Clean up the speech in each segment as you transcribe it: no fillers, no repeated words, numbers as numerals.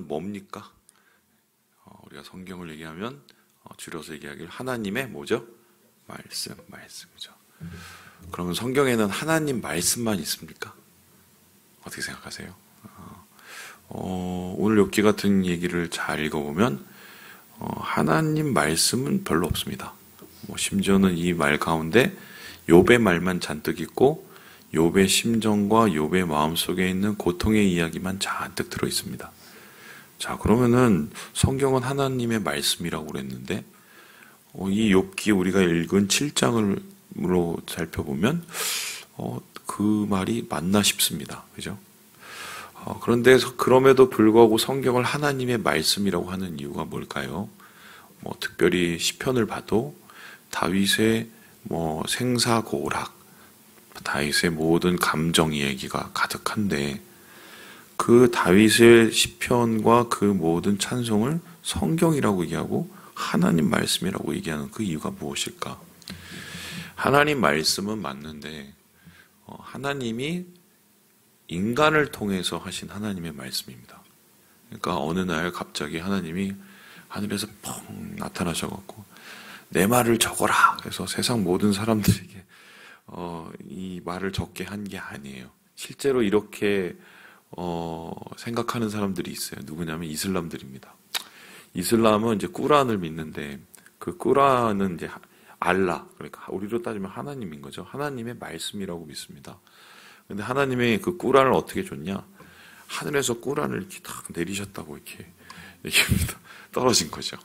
말씀은 뭡니까? 우리가 성경을 얘기하면 줄여서 얘기하기를 하나님의 뭐죠? 말씀이죠. 그러면 성경에는 하나님 말씀만 있습니까? 어떻게 생각하세요? 오늘 욥기 같은 얘기를 잘 읽어보면 하나님 말씀은 별로 없습니다. 심지어는 이 말 가운데 욥의 말만 잔뜩 있고 욥의 심정과 욥의 마음속에 있는 고통의 이야기만 잔뜩 들어 있습니다. 자, 그러면은 성경은 하나님의 말씀이라고 그랬는데 이 욥기 우리가 읽은 7장으로 살펴보면 그 말이 맞나 싶습니다. 그죠? 그런데 그럼에도 불구하고 성경을 하나님의 말씀이라고 하는 이유가 뭘까요? 특별히 시편을 봐도 다윗의 생사고락, 다윗의 모든 감정 이야기가 가득한데 그 다윗의 시편과 그 모든 찬송을 성경이라고 얘기하고 하나님 말씀이라고 얘기하는 그 이유가 무엇일까? 하나님 말씀은 맞는데 하나님이 인간을 통해서 하신 하나님의 말씀입니다. 그러니까 어느 날 갑자기 하나님이 하늘에서 펑 나타나셔갖고 내 말을 적어라 해서 세상 모든 사람들에게 이 말을 적게 한 게 아니에요. 실제로 이렇게 생각하는 사람들이 있어요. 누구냐면 이슬람들입니다. 이슬람은 이제 꾸란을 믿는데 그 꾸란은 이제 알라, 그러니까 우리로 따지면 하나님인 거죠. 하나님의 말씀이라고 믿습니다. 근데 하나님이 그 꾸란을 어떻게 줬냐? 하늘에서 꾸란을 이렇게 딱 내리셨다고 이렇게 얘기합니다. 떨어진 거죠.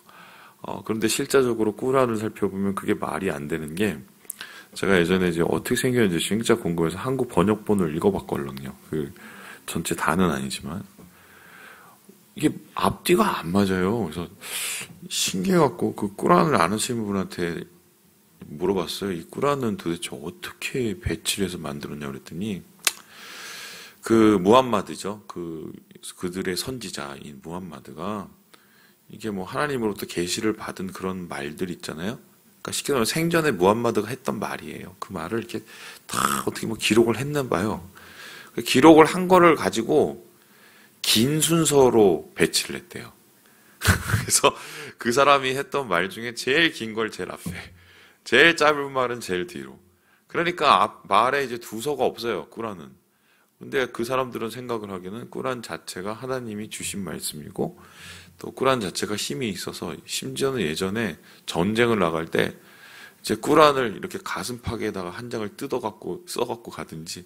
그런데 실제적으로 꾸란을 살펴보면 그게 말이 안 되는 게 제가 예전에 이제 어떻게 생겼는지 진짜 궁금해서 한국 번역본을 읽어봤거든요. 그 전체 다는 아니지만 이게 앞뒤가 안 맞아요. 그래서 신기해갖고 그 꾸란을 아시는 분한테 물어봤어요. 이 꾸란은 도대체 어떻게 배치를 해서 만들었냐 그랬더니 그 무함마드죠. 그들의 선지자인 무함마드가 이게 하나님으로부터 계시를 받은 그런 말들 있잖아요. 그러니까 쉽게 말하면 생전에 무함마드가 했던 말이에요. 그 말을 이렇게 다 어떻게 기록을 했나 봐요. 기록을 한 거를 가지고 긴 순서로 배치를 했대요. 그래서 그 사람이 했던 말 중에 제일 긴 걸 제일 앞에, 제일 짧은 말은 제일 뒤로. 그러니까 말에 이제 두서가 없어요, 꾸란은. 근데 그 사람들은 생각을 하기에는 꾸란 자체가 하나님이 주신 말씀이고 또 꾸란 자체가 힘이 있어서 심지어는 예전에 전쟁을 나갈 때 이제 꾸란을 이렇게 가슴팍에다가 한 장을 뜯어갖고 써갖고 가든지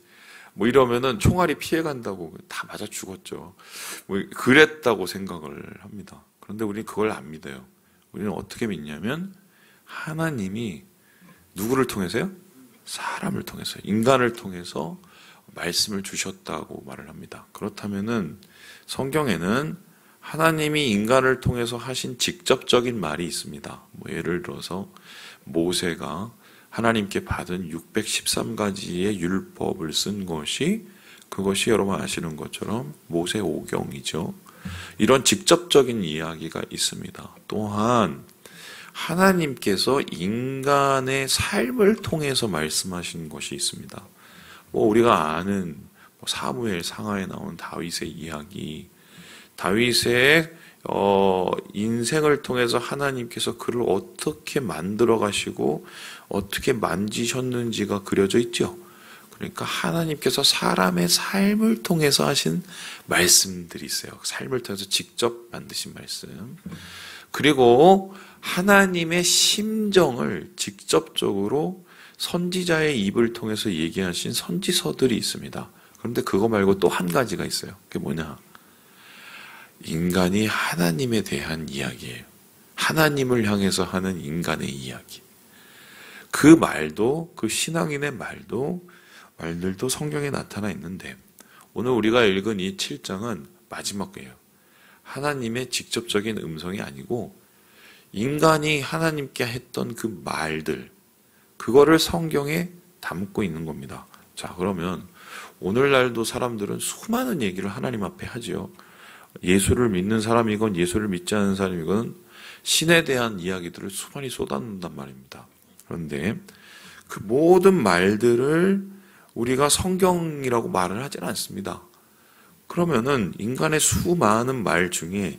이러면은 총알이 피해간다고 다 맞아 죽었죠. 그랬다고 생각을 합니다. 그런데 우리는 그걸 안 믿어요. 우리는 어떻게 믿냐면 하나님이 누구를 통해서요? 사람을 통해서, 인간을 통해서 말씀을 주셨다고 말을 합니다. 그렇다면은 성경에는 하나님이 인간을 통해서 하신 직접적인 말이 있습니다. 예를 들어서 모세가 하나님께 받은 613가지의 율법을 쓴 그것이 여러분 아시는 것처럼 모세오경이죠. 이런 직접적인 이야기가 있습니다. 또한 하나님께서 인간의 삶을 통해서 말씀하신 것이 있습니다. 우리가 아는 사무엘 상하에 나온 다윗의 이야기, 다윗의 인생을 통해서 하나님께서 그를 어떻게 만들어 가시고 어떻게 만지셨는지가 그려져 있죠. 그러니까 하나님께서 사람의 삶을 통해서 하신 말씀들이 있어요. 삶을 통해서 직접 만드신 말씀. 그리고 하나님의 심정을 직접적으로 선지자의 입을 통해서 얘기하신 선지서들이 있습니다. 그런데 그거 말고 또 한 가지가 있어요. 그게 뭐냐? 인간이 하나님에 대한 이야기예요. 하나님을 향해서 하는 인간의 이야기. 그 말도, 그 신앙인의 말들도 성경에 나타나 있는데 오늘 우리가 읽은 이 7장은 마지막이에요. 하나님의 직접적인 음성이 아니고 인간이 하나님께 했던 그 말들, 그거를 성경에 담고 있는 겁니다. 자, 그러면 오늘날도 사람들은 수많은 얘기를 하나님 앞에 하지요. 예수를 믿는 사람이건 예수를 믿지 않는 사람이건 신에 대한 이야기들을 수많이 쏟아놓는단 말입니다. 그런데 그 모든 말들을 우리가 성경이라고 말을 하지는 않습니다. 그러면은 인간의 수많은 말 중에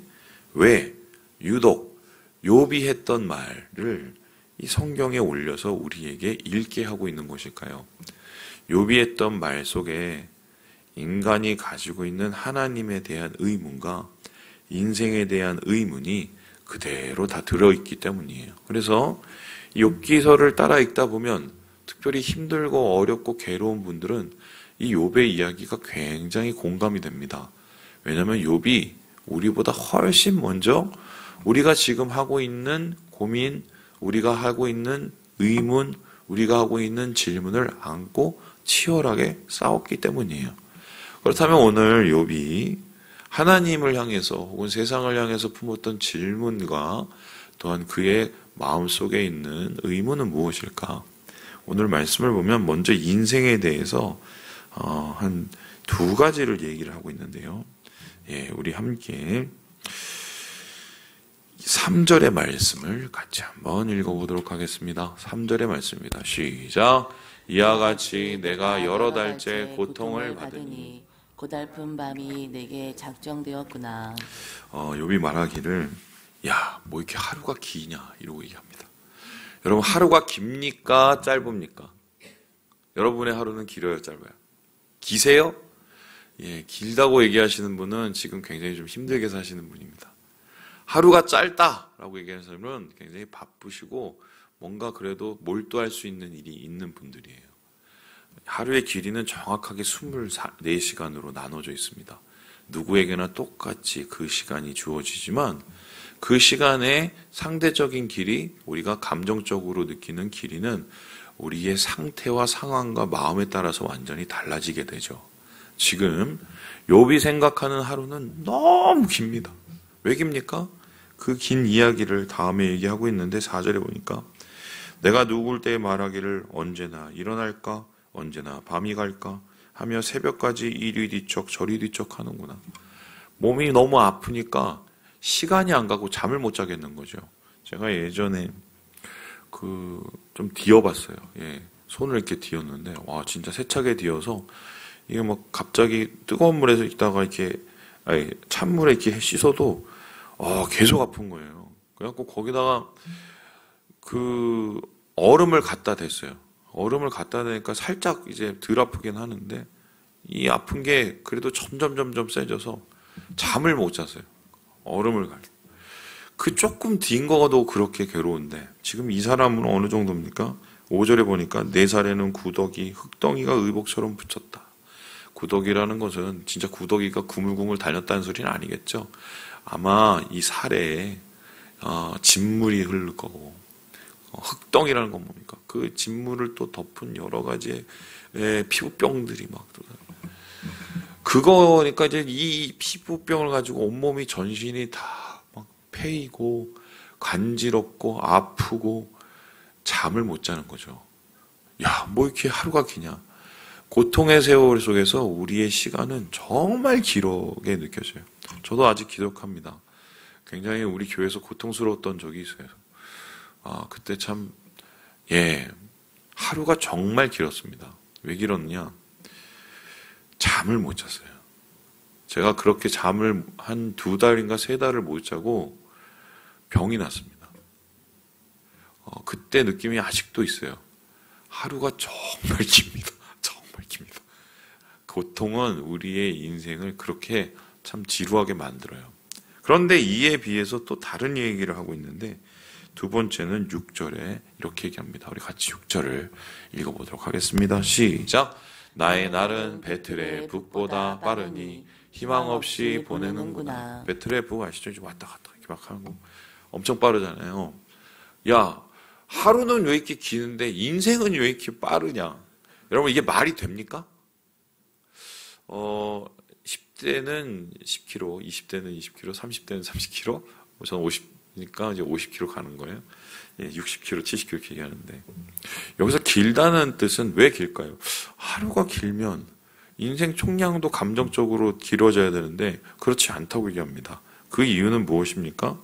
왜 유독 욥이 했던 말을 이 성경에 올려서 우리에게 읽게 하고 있는 것일까요? 욥이 했던 말 속에 인간이 가지고 있는 하나님에 대한 의문과 인생에 대한 의문이 그대로 다 들어있기 때문이에요. 그래서 욥기서를 따라 읽다 보면 특별히 힘들고 어렵고 괴로운 분들은 이 욥의 이야기가 굉장히 공감이 됩니다. 왜냐하면 욥이 우리보다 훨씬 먼저 우리가 지금 하고 있는 고민, 우리가 하고 있는 의문, 우리가 하고 있는 질문을 안고 치열하게 싸웠기 때문이에요. 그렇다면 오늘 욥이 하나님을 향해서 혹은 세상을 향해서 품었던 질문과 또한 그의 마음속에 있는 의문은 무엇일까? 오늘 말씀을 보면 먼저 인생에 대해서 한 두 가지를 얘기를 하고 있는데요. 예, 우리 함께 3절의 말씀을 같이 한번 읽어보도록 하겠습니다. 3절의 말씀입니다. 시작. 이와 같이 내가 여러 달째 고통을 받으니 고달픈 밤이 내게 작정되었구나. 욥이 말하기를 야, 뭐 이렇게 하루가 기냐 이러고 얘기합니다. 여러분 하루가 깁니까 짧습니까? 여러분의 하루는 길어요 짧아요? 기세요? 예, 길다고 얘기하시는 분은 지금 굉장히 좀 힘들게 사시는 분입니다. 하루가 짧다라고 얘기하는 사람은 굉장히 바쁘시고 뭔가 그래도 몰두할 수 있는 일이 있는 분들이에요. 하루의 길이는 정확하게 24시간으로 나눠져 있습니다. 누구에게나 똑같이 그 시간이 주어지지만 그 시간의 상대적인 길이, 우리가 감정적으로 느끼는 길이는 우리의 상태와 상황과 마음에 따라서 완전히 달라지게 되죠. 지금 욥이 생각하는 하루는 너무 깁니다. 왜 깁니까? 그 긴 이야기를 다음에 얘기하고 있는데 4절에 보니까 내가 누울 때 말하기를 언제나 일어날까? 언제나 밤이 갈까? 하며 새벽까지 이리 뒤척 저리 뒤척 하는구나. 몸이 너무 아프니까 시간이 안 가고 잠을 못 자겠는 거죠. 제가 예전에 좀 뒤어봤어요. 예, 손을 이렇게 뒤었는데 와 진짜 세차게 뒤어서 이게 막 갑자기 뜨거운 물에서 있다가 이렇게 찬물에 이렇게 씻어도 계속 아픈 거예요. 그래갖고 거기다가 그 얼음을 갖다 댔어요. 얼음을 갖다 대니까 살짝 이제 덜 아프긴 하는데 이 아픈 게 그래도 점점 세져서 잠을 못 잤어요. 얼음을 갈. 그 조금 뒤인 거도 그렇게 괴로운데 지금 이 사람은 어느 정도입니까? 5절에 보니까 내 살에는 구더기, 흙덩이가 의복처럼 붙였다. 구더기라는 것은 진짜 구더기가 구물구물 달렸다는 소리는 아니겠죠. 아마 이 살에 진물이 흐를 거고 흙덩이라는 건 뭡니까? 그 진물을 또 덮은 여러 가지의 피부병들이 막 그거니까 이제 이 피부병을 가지고 온몸이 전신이 다 막 패이고 간지럽고 아프고 잠을 못 자는 거죠. 야, 뭐 이렇게 하루가 기냐? 고통의 세월 속에서 우리의 시간은 정말 길게 느껴져요. 저도 아직 기억합니다. 굉장히 우리 교회에서 고통스러웠던 적이 있어요. 그때 참, 하루가 정말 길었습니다. 왜 길었냐? 잠을 못 잤어요. 제가 그렇게 잠을 한 2달인가 3달을 못 자고 병이 났습니다. 그때 느낌이 아직도 있어요. 하루가 정말 깁니다. 정말 깁니다. 고통은 우리의 인생을 그렇게 참 지루하게 만들어요. 그런데 이에 비해서 또 다른 얘기를 하고 있는데 두 번째는 6절에 이렇게 얘기합니다. 우리 같이 6절을 읽어보도록 하겠습니다. 시작. 나의 날은 베틀의 북보다 빠르니 희망 없이 보내는구나. 베틀의 북 아시죠? 왔다 갔다 이렇게 막 하고 엄청 빠르잖아요. 야, 하루는 왜 이렇게 기는데 인생은 왜 이렇게 빠르냐? 여러분 이게 말이 됩니까? 10대는 10km, 20대는 20km, 30대는 30km, 저는 50니까 이제 50km 가는 거예요. 60km, 70km 이렇게 얘기하는데 여기서 길다는 뜻은 왜 길까요? 하루가 길면 인생 총량도 감정적으로 길어져야 되는데 그렇지 않다고 얘기합니다. 그 이유는 무엇입니까?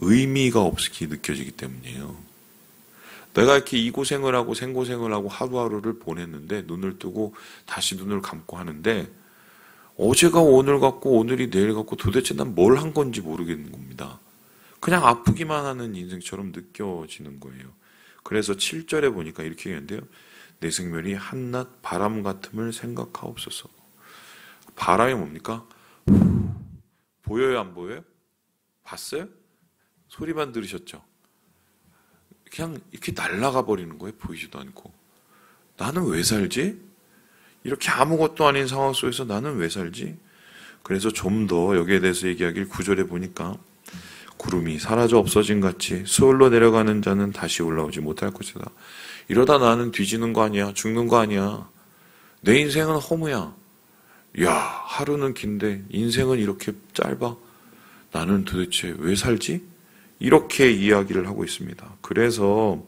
의미가 없게 느껴지기 때문이에요. 내가 이렇게 이 고생을 하고 생고생을 하고 하루하루를 보냈는데 눈을 뜨고 다시 눈을 감고 하는데 어제가 오늘 같고 오늘이 내일 같고 도대체 난 뭘 한 건지 모르겠는 겁니다. 그냥 아프기만 하는 인생처럼 느껴지는 거예요. 그래서 7절에 보니까 이렇게 얘기하는데요. 내 생멸이 한낮 바람 같음을 생각하옵소서. 바람이 뭡니까? 보여요, 안 보여요? 봤어요? 소리만 들으셨죠? 그냥 이렇게 날아가 버리는 거예요. 보이지도 않고. 나는 왜 살지? 이렇게 아무것도 아닌 상황 속에서 나는 왜 살지? 그래서 좀 더 여기에 대해서 얘기하길 9절에 보니까 구름이 사라져 없어진 같이 수월로 내려가는 자는 다시 올라오지 못할 것이다. 이러다 나는 뒤지는 거 아니야? 죽는 거 아니야? 내 인생은 허무야. 야, 하루는 긴데 인생은 이렇게 짧아? 나는 도대체 왜 살지? 이렇게 이야기를 하고 있습니다. 그래서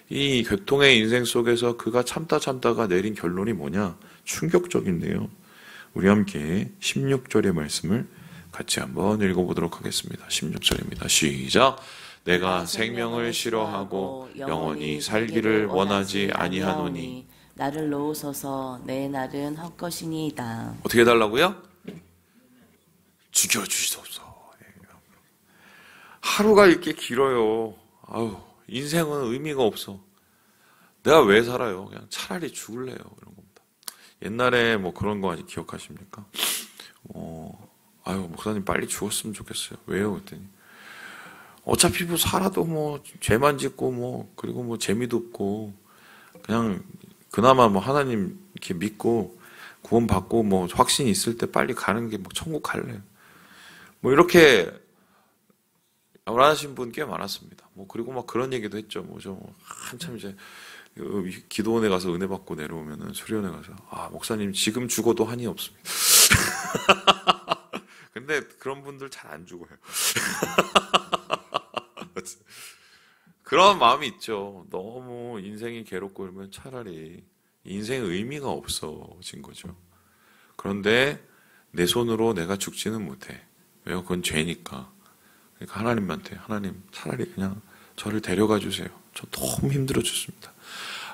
이 교통의 인생 속에서 그가 참다가 내린 결론이 뭐냐? 충격적인데요. 우리 함께 16절의 말씀을 같이 한번 읽어보도록 하겠습니다. 16절입니다. 시작! 내가 생명을 싫어하고 영원히 살기를 원하지 아니하노니 나를 놓으소서. 내 날은 헛것이니이다. 어떻게 해달라고요? 죽여주시옵소서. 하루가 이렇게 길어요. 아유, 인생은 의미가 없어. 내가 왜 살아요? 그냥 차라리 죽을래요. 이런 겁니다. 옛날에 뭐 그런 거 아직 기억하십니까? 아유, 목사님 빨리 죽었으면 좋겠어요. 왜요? 그랬더니 어차피 뭐 살아도 뭐 죄만 짓고 뭐 그리고 뭐 재미도 없고 그냥 그나마 뭐 하나님 이렇게 믿고 구원받고 뭐 확신이 있을 때 빨리 가는 게 뭐 천국 갈래요. 뭐 이렇게 원하신 분 꽤 많았습니다. 뭐 그리고 막 그런 얘기도 했죠. 뭐죠? 한참 이제 기도원에 가서 은혜 받고 내려오면은 수련회 가서 목사님 지금 죽어도 한이 없습니다. 근데 그런 분들 잘 안 죽어요. 그런 마음이 있죠. 너무 인생이 괴롭고 이러면 차라리 인생의 의미가 없어진 거죠. 그런데 내 손으로 내가 죽지는 못해. 왜요? 그건 죄니까. 그러니까 하나님한테 하나님 차라리 그냥 저를 데려가 주세요. 저 너무 힘들어 죽습니다.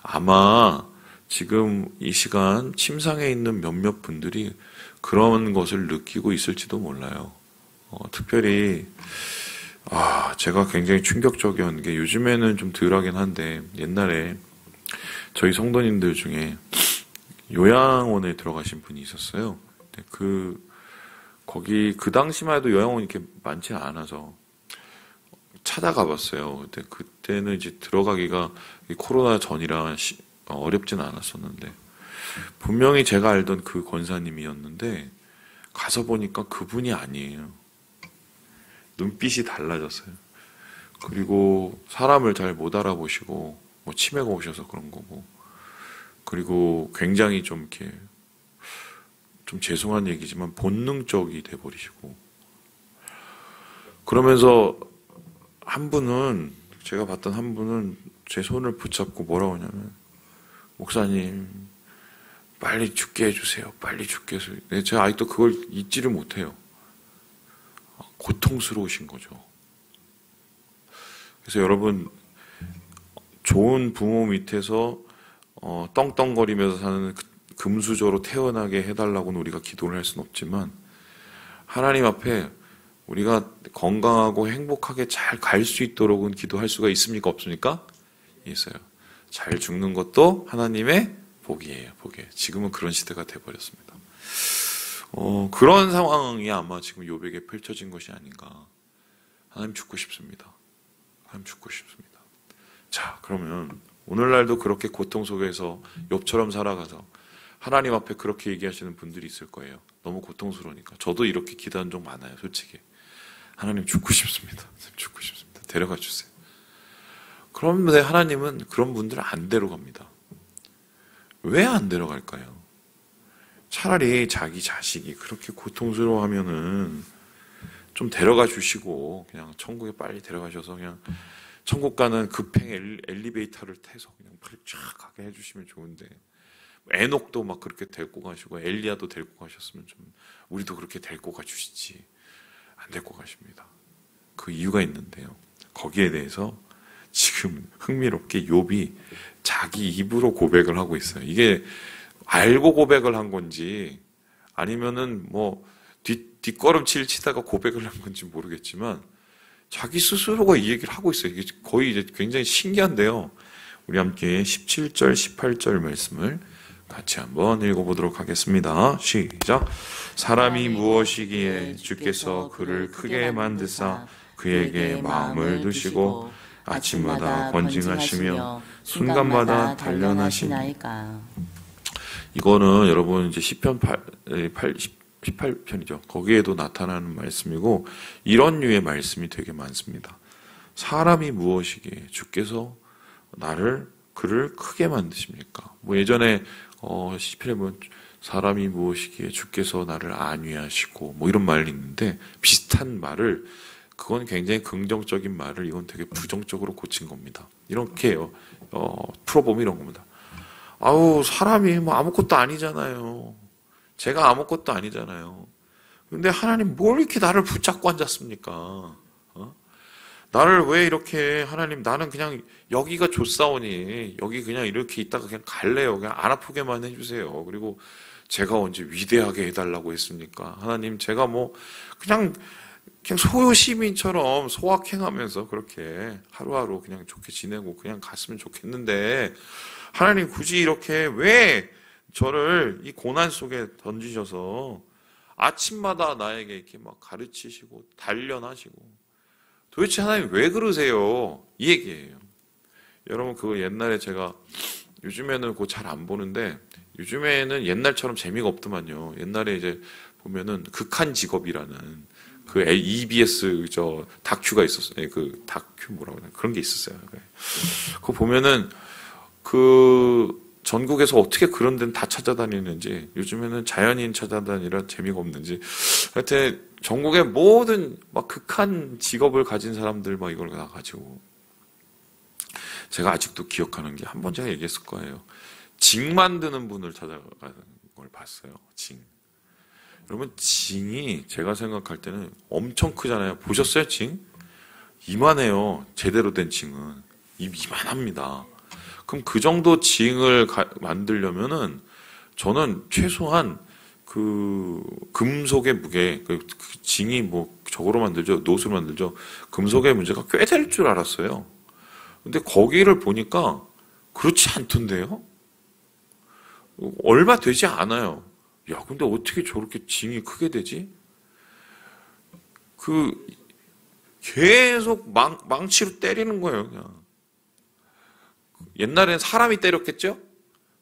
아마 지금 이 시간 침상에 있는 몇몇 분들이 그런 것을 느끼고 있을지도 몰라요. 특별히 제가 굉장히 충격적이었던 게 요즘에는 좀 덜하긴 한데 옛날에 저희 성도님들 중에 요양원에 들어가신 분이 있었어요. 거기 그 당시만 해도 요양원이 이렇게 많지 않아서 찾아가 봤어요. 그때는 이제 들어가기가 코로나 전이라 어렵진 않았었는데 분명히 제가 알던 그 권사님이었는데 가서 보니까 그분이 아니에요. 눈빛이 달라졌어요. 그리고 사람을 잘 못 알아보시고 뭐 치매가 오셔서 그런 거고 그리고 굉장히 좀 이렇게 좀 죄송한 얘기지만 본능적이 돼버리시고 그러면서 한 분은 제가 봤던 한 분은 제 손을 붙잡고 뭐라고 하냐면 목사님 빨리 죽게 해주세요. 빨리 죽게 해주세요. 제가 아직도 그걸 잊지를 못해요. 고통스러우신 거죠. 그래서 여러분 좋은 부모 밑에서 떵떵거리면서 사는 금수저로 태어나게 해달라고는 우리가 기도를 할 수는 없지만 하나님 앞에 우리가 건강하고 행복하게 잘 갈 수 있도록은 기도할 수가 있습니까? 없습니까? 있어요. 잘 죽는 것도 하나님의 복이에요. 복이에요. 지금은 그런 시대가 돼버렸습니다. 그런 상황이 아마 지금 욥에게 펼쳐진 것이 아닌가. 하나님 죽고 싶습니다. 하나님 죽고 싶습니다. 자, 그러면 오늘날도 그렇게 고통 속에서 욥처럼 살아가서 하나님 앞에 그렇게 얘기하시는 분들이 있을 거예요. 너무 고통스러우니까. 저도 이렇게 기도한 적 많아요. 솔직히. 하나님 죽고 싶습니다. 죽고 싶습니다. 데려가 주세요. 그런데 하나님은 그런 분들을 안 데려갑니다. 왜 안 데려갈까요? 차라리 자기 자식이 그렇게 고통스러워하면은 좀 데려가 주시고 그냥 천국에 빨리 데려가셔서 그냥 천국 가는 급행 엘리베이터를 타서 그냥 빨리 쫙 가게 해주시면 좋은데 에녹도 막 그렇게 데리고 가시고 엘리야도 데리고 가셨으면 좀 우리도 그렇게 데리고 가주시지 안 데리고 가십니다. 그 이유가 있는데요. 거기에 대해서 지금 흥미롭게 욥이 자기 입으로 고백을 하고 있어요. 이게 알고 고백을 한 건지 아니면은 뭐 뒷걸음질 치다가 고백을 한 건지 모르겠지만 자기 스스로가 이 얘기를 하고 있어요. 이게 거의 이제 굉장히 신기한데요. 우리 함께 17절, 18절 말씀을 같이 한번 읽어보도록 하겠습니다. 시작. 사람이 무엇이기에 주께서 그를 크게 만드사 그에게 마음을 두시고 아침마다 권징하시며 순간마다 단련하시나이까. 이거는 여러분 이제 시편 18편이죠. 거기에도 나타나는 말씀이고 이런 류의 말씀이 되게 많습니다. 사람이 무엇이기에 주께서 그를 크게 만드십니까? 뭐 예전에 시편에 보면 사람이 무엇이기에 주께서 나를 안위하시고 뭐 이런 말이 있는데 비슷한 말을 그건 굉장히 긍정적인 말을 이건 되게 부정적으로 고친 겁니다. 이렇게 풀어보면 이런 겁니다. 아우 사람이 뭐 아무것도 아니잖아요. 제가 아무것도 아니잖아요. 근데 하나님 뭘 이렇게 나를 붙잡고 앉았습니까? 나를 왜 이렇게 하나님 나는 그냥 여기가 좋사오니 여기 그냥 이렇게 있다가 그냥 갈래요. 그냥 안 아프게만 해주세요. 그리고 제가 언제 위대하게 해달라고 했습니까? 하나님 제가 뭐 그냥 소요 시민처럼 소확행하면서 그렇게 하루하루 그냥 좋게 지내고 그냥 갔으면 좋겠는데 하나님 굳이 이렇게 왜 저를 이 고난 속에 던지셔서 아침마다 나에게 이렇게 막 가르치시고 단련하시고 도대체 하나님 왜 그러세요? 이 얘기예요. 여러분 그거 옛날에 제가 요즘에는 그거 잘 안 보는데 요즘에는 옛날처럼 재미가 없더만요. 옛날에 이제 보면은 극한 직업이라는 그 EBS 저 다큐가 있었어요. 그 다큐 뭐라고 해야 되나 그런 게 있었어요. 그거 보면은 그 전국에서 어떻게 그런 데는 다 찾아다니는지 요즘에는 자연인 찾아다니라 재미가 없는지 하여튼 전국의 모든 막 극한 직업을 가진 사람들 막 이걸 다 가지고 제가 아직도 기억하는 게 한 번 제가 얘기했을 거예요. 징 만드는 분을 찾아가는 걸 봤어요. 징. 여러분 징이 제가 생각할 때는 엄청 크잖아요. 보셨어요 징? 이만해요. 제대로 된 징은 이만합니다. 그럼 그 정도 징을 만들려면은 저는 최소한 그 금속의 무게, 그 징이 뭐 저거로 만들죠, 노수로 만들죠. 금속의 문제가 꽤 될 줄 알았어요. 근데 거기를 보니까 그렇지 않던데요. 얼마 되지 않아요. 야, 근데 어떻게 저렇게 징이 크게 되지? 계속 망치로 때리는 거예요, 그냥. 옛날엔 사람이 때렸겠죠?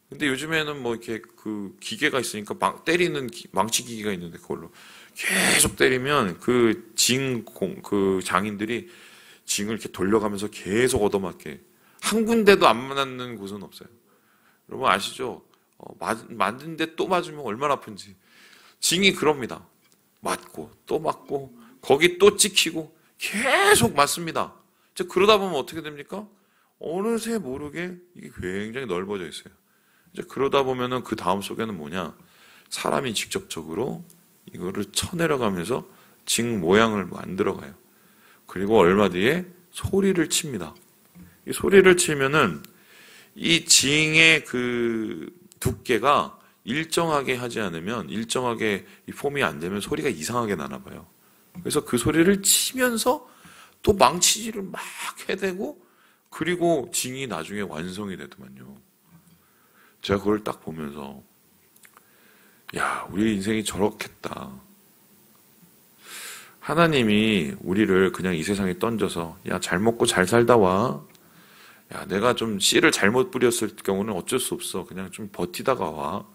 근데 요즘에는 뭐 이렇게 그 기계가 있으니까 때리는 망치 기계가 있는데 그걸로 계속 때리면 그 장인들이 징을 이렇게 돌려가면서 계속 얻어맞게 한 군데도 안 맞는 곳은 없어요. 여러분 아시죠? 맞는데 또 맞으면 얼마나 아픈지. 징이 그럽니다. 맞고 또 맞고 거기 또 찍히고 계속 맞습니다. 그러다 보면 어떻게 됩니까? 어느새 모르게 이게 굉장히 넓어져 있어요. 이제 그러다 보면은 그 다음 속에는 뭐냐? 사람이 직접적으로 이거를 쳐내려가면서 징 모양을 만들어가요. 그리고 얼마 뒤에 소리를 칩니다. 이 소리를 치면은 이 징의 그 두께가 일정하게 하지 않으면 일정하게 이 폼이 안 되면 소리가 이상하게 나나 봐요. 그래서 그 소리를 치면서 또 망치질을 막 해대고 그리고 징이 나중에 완성이 되더만요. 제가 그걸 딱 보면서 야, 우리 인생이 저렇겠다. 하나님이 우리를 그냥 이 세상에 던져서 야, 잘 먹고 잘 살다 와. 야, 내가 좀 씨를 잘못 뿌렸을 경우는 어쩔 수 없어. 그냥 좀 버티다가 와.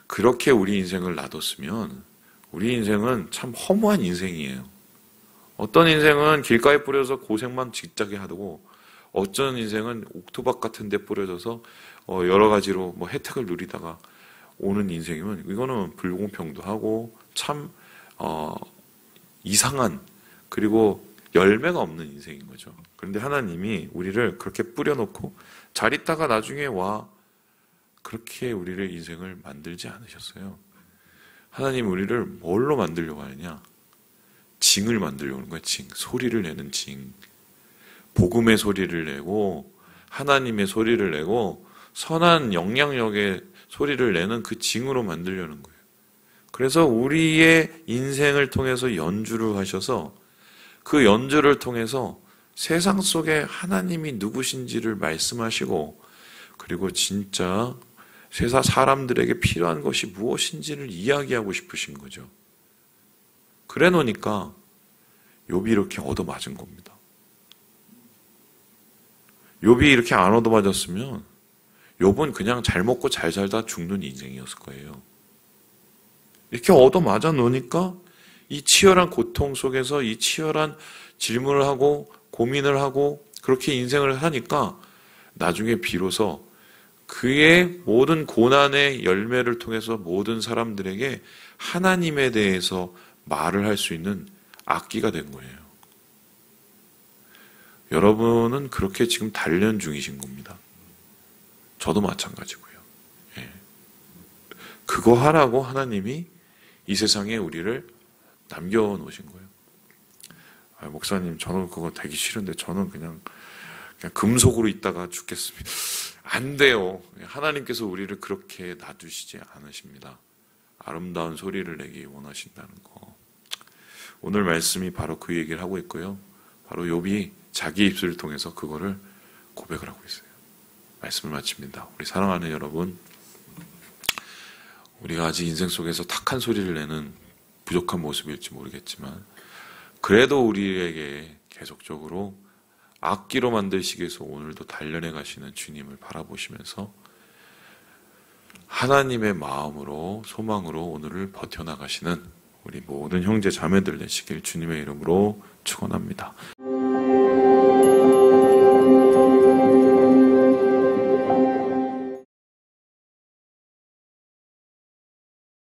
그렇게 우리 인생을 놔뒀으면 우리 인생은 참 허무한 인생이에요. 어떤 인생은 길가에 뿌려서 고생만 직작에 하고 어떤 인생은 옥토박 같은 데 뿌려져서 여러 가지로 뭐 혜택을 누리다가 오는 인생이면 이거는 불공평도 하고 참 이상한 그리고 열매가 없는 인생인 거죠. 그런데 하나님이 우리를 그렇게 뿌려놓고 잘 있다가 나중에 와 그렇게 우리를 인생을 만들지 않으셨어요. 하나님 우리를 뭘로 만들려고 하느냐? 징을 만들려고 하는 거예요. 징, 소리를 내는 징. 복음의 소리를 내고 하나님의 소리를 내고 선한 영향력의 소리를 내는 그 징으로 만들려는 거예요. 그래서 우리의 인생을 통해서 연주를 하셔서 그 연주를 통해서 세상 속에 하나님이 누구신지를 말씀하시고 그리고 진짜 세상 사람들에게 필요한 것이 무엇인지를 이야기하고 싶으신 거죠. 그래 놓으니까 욥이 이렇게 얻어맞은 겁니다. 욥이 이렇게 안 얻어맞았으면 욥은 그냥 잘 먹고 잘 살다 죽는 인생이었을 거예요. 이렇게 얻어맞아 놓으니까 이 치열한 고통 속에서 이 치열한 질문을 하고 고민을 하고 그렇게 인생을 하니까 나중에 비로소 그의 모든 고난의 열매를 통해서 모든 사람들에게 하나님에 대해서 말을 할 수 있는 악기가 된 거예요. 여러분은 그렇게 지금 단련 중이신 겁니다. 저도 마찬가지고요. 예. 그거 하라고 하나님이 이 세상에 우리를 남겨놓으신 거예요. 목사님, 저는 그거 되기 싫은데 저는 그냥 금속으로 있다가 죽겠습니다. 안 돼요. 하나님께서 우리를 그렇게 놔두시지 않으십니다. 아름다운 소리를 내기 원하신다는 거. 오늘 말씀이 바로 그 얘기를 하고 있고요. 바로 욥이 자기 입술을 통해서 그거를 고백을 하고 있어요. 말씀을 마칩니다. 우리 사랑하는 여러분, 우리가 아직 인생 속에서 탁한 소리를 내는 부족한 모습일지 모르겠지만 그래도 우리에게 계속적으로 악기로 만드시기 위해서 오늘도 단련해 가시는 주님을 바라보시면서 하나님의 마음으로 소망으로 오늘을 버텨나가시는 우리 모든 형제 자매들 되시길 주님의 이름으로 축원합니다.